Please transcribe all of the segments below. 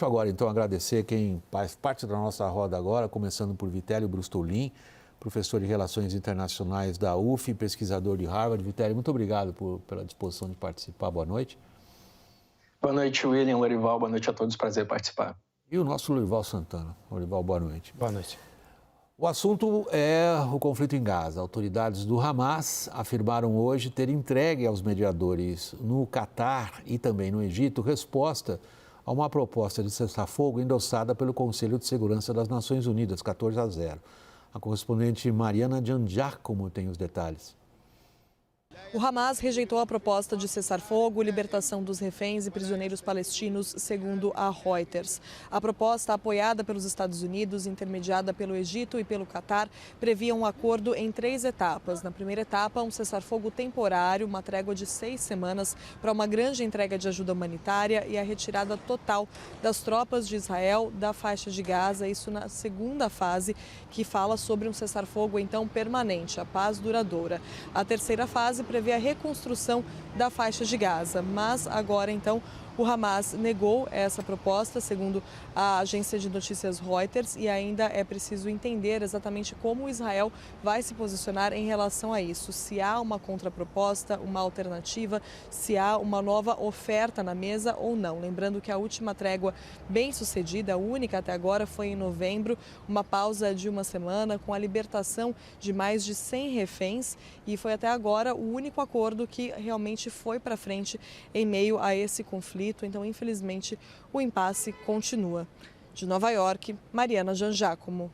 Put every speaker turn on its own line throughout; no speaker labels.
Deixa eu agora, então, agradecer quem faz parte da nossa roda agora, começando por Vitélio Brustolin, professor de Relações Internacionais da UF, pesquisador de Harvard. Vitélio, muito obrigado pela disposição de participar. Boa noite.
Boa noite, William, Lorival. Boa noite a todos. Prazer participar.
E o nosso Lorival Santana. Lorival, boa noite.
Boa noite.
O assunto é o conflito em Gaza. Autoridades do Hamas afirmaram hoje ter entregue aos mediadores no Catar e também no Egito resposta a uma proposta de cessar-fogo endossada pelo Conselho de Segurança das Nações Unidas, 14-0. A correspondente Mariana Giangiacomo tem os detalhes.
O Hamas rejeitou a proposta de cessar-fogo, libertação dos reféns e prisioneiros palestinos, segundo a Reuters. A proposta, apoiada pelos Estados Unidos, intermediada pelo Egito e pelo Catar, previa um acordo em 3 etapas. Na primeira etapa, um cessar-fogo temporário, uma trégua de 6 semanas para uma grande entrega de ajuda humanitária e a retirada total das tropas de Israel da faixa de Gaza. Isso na segunda fase, que fala sobre um cessar-fogo, então, permanente, a paz duradoura. A terceira fase prevê a reconstrução da faixa de Gaza, mas agora, então, o Hamas negou essa proposta, segundo a agência de notícias Reuters, e ainda é preciso entender exatamente como Israel vai se posicionar em relação a isso. Se há uma contraproposta, uma alternativa, se há uma nova oferta na mesa ou não. Lembrando que a última trégua bem sucedida, a única até agora, foi em novembro, uma pausa de uma semana com a libertação de mais de 100 reféns, e foi até agora o único acordo que realmente foi para frente em meio a esse conflito. Então, infelizmente, o impasse continua. De Nova York, Mariana Giangiacomo.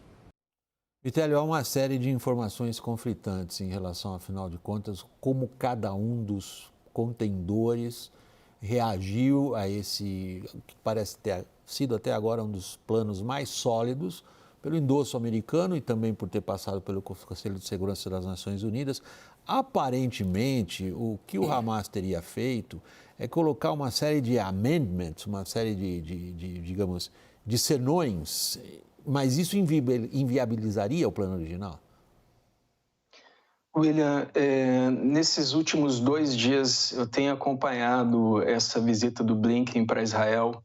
Vitélio, há uma série de informações conflitantes em relação, afinal de contas, como cada um dos contendores reagiu a esse, que parece ter sido até agora um dos planos mais sólidos, pelo endosso americano e também por ter passado pelo Conselho de Segurança das Nações Unidas. Aparentemente, o que o Hamas teria feito é colocar uma série de amendments, uma série digamos, de senões, mas isso inviabilizaria o plano original?
William, nesses últimos 2 dias eu tenho acompanhado essa visita do Blinken para Israel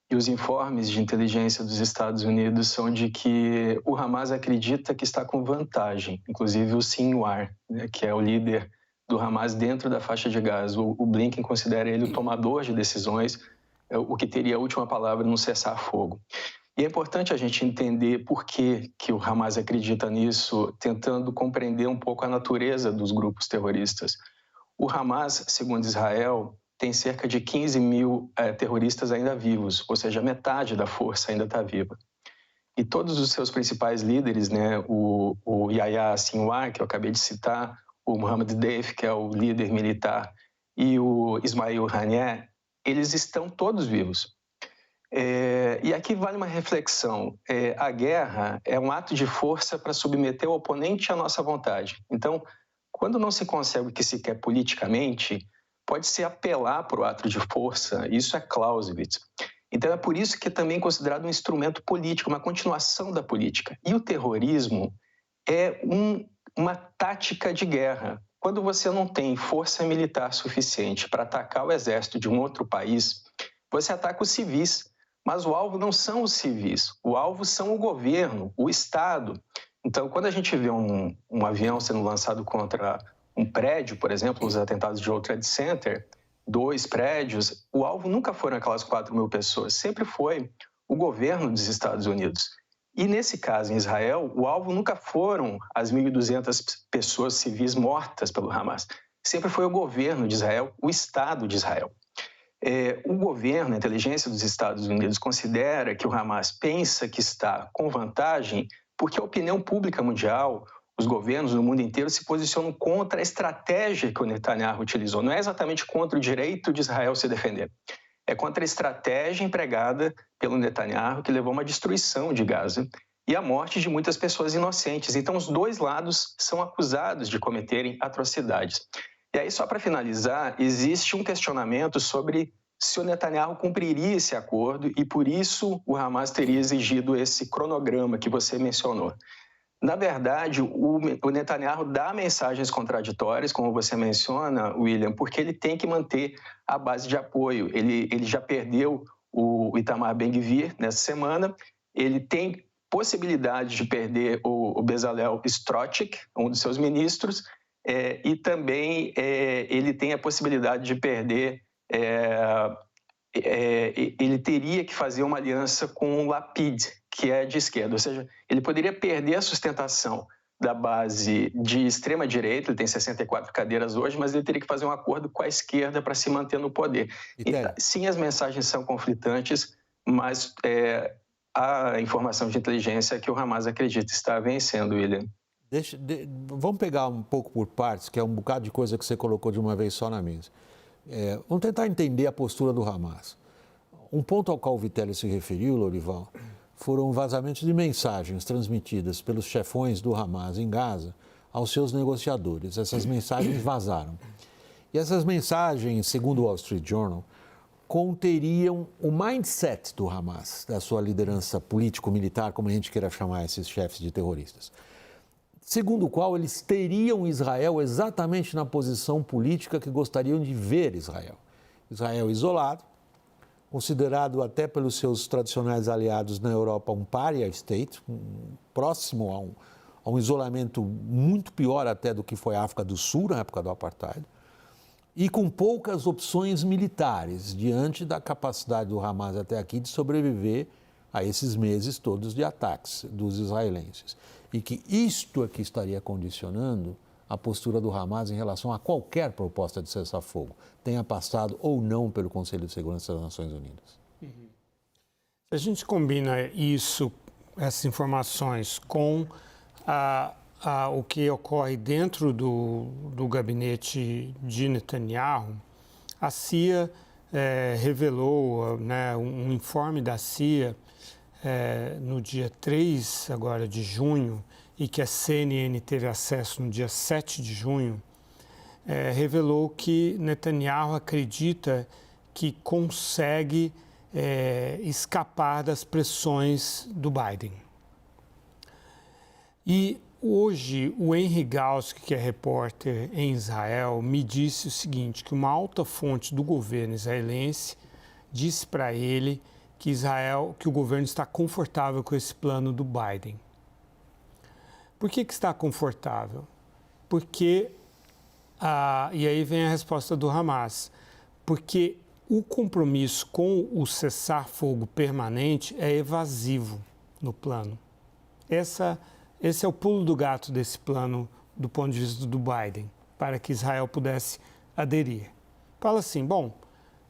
e os informes de inteligência dos Estados Unidos são de que o Hamas acredita que está com vantagem, inclusive o Sinwar, né, que é o líder do Hamas dentro da faixa de Gaza. O Blinken considera ele o tomador de decisões, o que teria a última palavra no cessar-fogo. E é importante a gente entender por que o Hamas acredita nisso, tentando compreender um pouco a natureza dos grupos terroristas. O Hamas, segundo Israel, tem cerca de 15 mil terroristas ainda vivos, ou seja, metade da força ainda está viva. E todos os seus principais líderes, né, o Yahya Sinwar, que eu acabei de citar, o Mohammed Deif, que é o líder militar, e o Ismail Haniyeh, eles estão todos vivos. E aqui vale uma reflexão. A guerra é um ato de força para submeter o oponente à nossa vontade. Então, quando não se consegue o que se quer politicamente, pode-se apelar para o ato de força, isso é Clausewitz. Então é por isso que é também considerado um instrumento político, uma continuação da política. E o terrorismo é uma tática de guerra. Quando você não tem força militar suficiente para atacar o exército de um outro país, você ataca os civis. Mas o alvo não são os civis, o alvo são o governo, o Estado. Então, quando a gente vê um avião sendo lançado contra um prédio, por exemplo, os atentados de World Trade Center, 2 prédios, o alvo nunca foram aquelas 4 mil pessoas, sempre foi o governo dos Estados Unidos. E nesse caso, em Israel, o alvo nunca foram as 1.200 pessoas civis mortas pelo Hamas, sempre foi o governo de Israel, o Estado de Israel. O governo, a inteligência dos Estados Unidos, considera que o Hamas pensa que está com vantagem porque a opinião pública mundial, os governos no mundo inteiro se posicionam contra a estratégia que o Netanyahu utilizou. Não é exatamente contra o direito de Israel se defender. É contra a estratégia empregada pelo Netanyahu que levou a uma destruição de Gaza e a morte de muitas pessoas inocentes. Então, os dois lados são acusados de cometerem atrocidades. E aí, só para finalizar, existe um questionamento sobre se o Netanyahu cumpriria esse acordo e, por isso, o Hamas teria exigido esse cronograma que você mencionou. Na verdade, o Netanyahu dá mensagens contraditórias, como você menciona, William, porque ele tem que manter a base de apoio. Ele já perdeu o Itamar Ben-Gvir nessa semana. Ele tem possibilidade de perder o Bezalel Stroček, um dos seus ministros, e também ele tem a possibilidade de perder... ele teria que fazer uma aliança com o Lapid, que é de esquerda, ou seja, ele poderia perder a sustentação da base de extrema-direita, ele tem 64 cadeiras hoje, mas ele teria que fazer um acordo com a esquerda para se manter no poder. Sim, as mensagens são conflitantes, mas a informação de inteligência é que o Hamas acredita estar vencendo, William.
Vamos pegar um pouco por partes, que é um bocado de coisa que você colocou de uma vez só na mesa. Vamos tentar entender a postura do Hamas. Um ponto ao qual o Vitelli se referiu, Lorival, foram vazamentos de mensagens transmitidas pelos chefões do Hamas em Gaza aos seus negociadores. Essas mensagens vazaram. E essas mensagens, segundo o Wall Street Journal, conteriam o mindset do Hamas, da sua liderança político-militar, como a gente queira chamar esses chefes de terroristas, segundo o qual eles teriam Israel exatamente na posição política que gostariam de ver Israel. Israel isolado, considerado até pelos seus tradicionais aliados na Europa um paria state, próximo a um isolamento muito pior até do que foi a África do Sul na época do apartheid, e com poucas opções militares diante da capacidade do Hamas até aqui de sobreviver a esses meses todos de ataques dos israelenses. E que isto é que estaria condicionando a postura do Hamas em relação a qualquer proposta de cessar-fogo, tenha passado ou não pelo Conselho de Segurança das Nações Unidas.
A gente combina essas informações com o que ocorre dentro do gabinete de Netanyahu. A CIA revelou, um informe da CIA no dia 3 agora de junho, e que a CNN teve acesso no dia 7 de junho, revelou que Netanyahu acredita que consegue escapar das pressões do Biden. E hoje o Henry Gausk, que é repórter em Israel, me disse o seguinte, que uma alta fonte do governo israelense disse para ele que o governo está confortável com esse plano do Biden. Por que está confortável? Porque, e aí vem a resposta do Hamas, porque o compromisso com o cessar-fogo permanente é evasivo no plano. Esse é o pulo do gato desse plano do ponto de vista do Biden, para que Israel pudesse aderir. Fala assim, bom,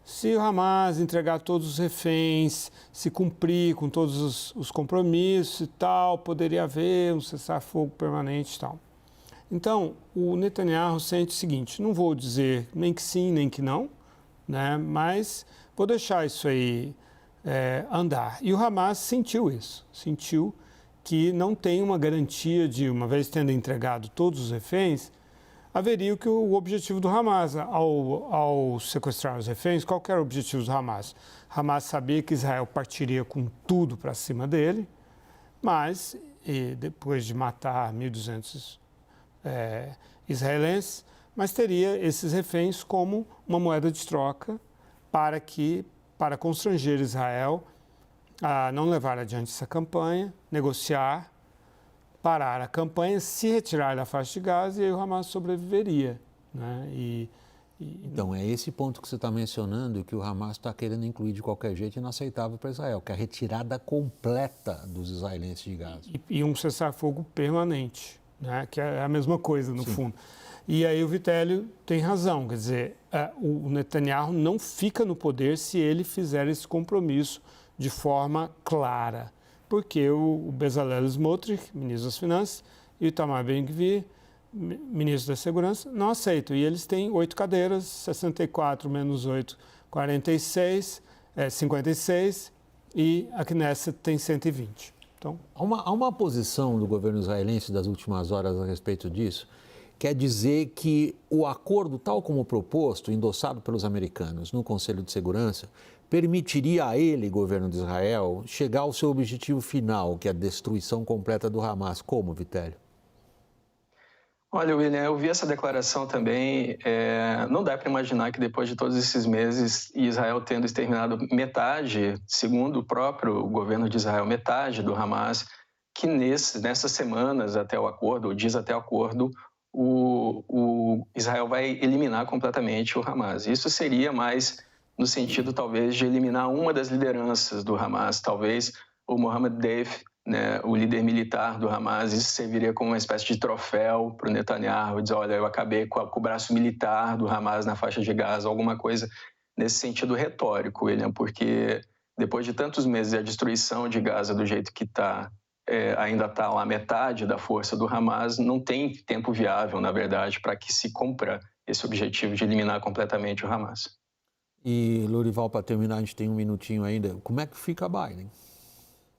se o Hamas entregar todos os reféns, se cumprir com todos os compromissos e tal, poderia haver um cessar-fogo permanente e tal. Então, o Netanyahu sente o seguinte, não vou dizer nem que sim, nem que não, mas vou deixar isso aí andar. E o Hamas sentiu isso, sentiu que não tem uma garantia de, uma vez tendo entregado todos os reféns, haveria o objetivo do Hamas. Ao sequestrar os reféns, qual que era o objetivo do Hamas? Hamas sabia que Israel partiria com tudo para cima dele, mas depois de matar 1.200 israelenses, mas teria esses reféns como uma moeda de troca para constranger Israel a não levar adiante essa campanha, negociar, parar a campanha, se retirar da faixa de Gaza e aí o Hamas sobreviveria.
Então, é esse ponto que você está mencionando que o Hamas está querendo incluir de qualquer jeito e inaceitável para Israel, que é a retirada completa dos israelenses de Gaza.
E um cessar-fogo permanente, que é a mesma coisa, no fundo. E aí o Vitelli tem razão, quer dizer, o Netanyahu não fica no poder se ele fizer esse compromisso de forma clara. Porque o Bezalel Smotrich, ministro das Finanças, e o Itamar Ben-Gvir, ministro da Segurança, não aceitam. E eles têm 8 cadeiras, 64 menos 8, 46, 56, e a Knesset tem 120. Então,
há uma posição do governo israelense das últimas horas a respeito disso, quer dizer que o acordo, tal como proposto, endossado pelos americanos no Conselho de Segurança, permitiria a ele, governo de Israel, chegar ao seu objetivo final, que é a destruição completa do Hamas. Como, Vitelli?
Olha, William, eu vi essa declaração também. Não dá para imaginar que depois de todos esses meses, Israel tendo exterminado metade, segundo o próprio governo de Israel, metade do Hamas, que nessas semanas até o acordo, ou dias até o acordo, o Israel vai eliminar completamente o Hamas. Isso seria mais no sentido, talvez, de eliminar uma das lideranças do Hamas, talvez o Mohammed Deif, né, o líder militar do Hamas. Isso serviria como uma espécie de troféu para o Netanyahu, dizer, olha, eu acabei com o braço militar do Hamas na faixa de Gaza, alguma coisa nesse sentido retórico, William, porque depois de tantos meses a destruição de Gaza do jeito que está, ainda está lá metade da força do Hamas, não tem tempo viável, na verdade, para que se cumpra esse objetivo de eliminar completamente o Hamas.
E, Lorival, para terminar, a gente tem um minutinho ainda. Como é que fica Biden?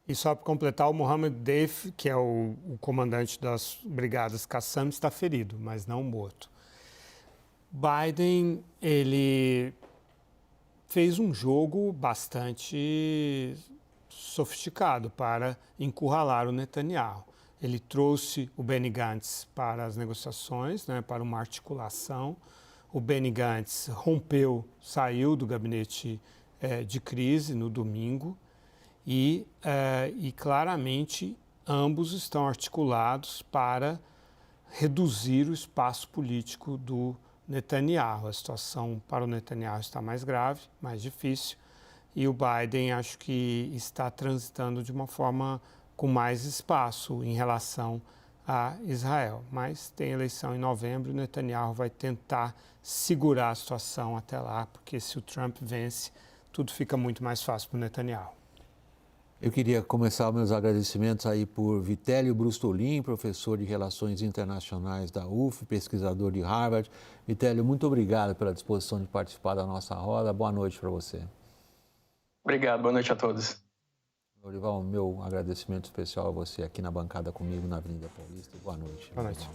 E só para completar, o Mohammed Deif, que é o comandante das brigadas Qassam, está ferido, mas não morto. Biden, ele fez um jogo bastante sofisticado para encurralar o Netanyahu. Ele trouxe o Benny Gantz para as negociações, né, para uma articulação. O Benny Gantz saiu do gabinete de crise no domingo. E claramente ambos estão articulados para reduzir o espaço político do Netanyahu. A situação para o Netanyahu está mais grave, mais difícil, e o Biden acho que está transitando de uma forma com mais espaço em relação a Israel. Mas tem eleição em novembro e o Netanyahu vai tentar segurar a situação até lá, porque se o Trump vence, tudo fica muito mais fácil para o Netanyahu.
Eu queria começar meus agradecimentos aí por Vitélio Brustolin, professor de Relações Internacionais da UF, pesquisador de Harvard. Vitélio, muito obrigado pela disposição de participar da nossa roda. Boa noite para você.
Obrigado, boa noite a todos.
Lorival, meu agradecimento especial a você aqui na bancada comigo na Avenida Paulista. Boa noite.
Boa noite.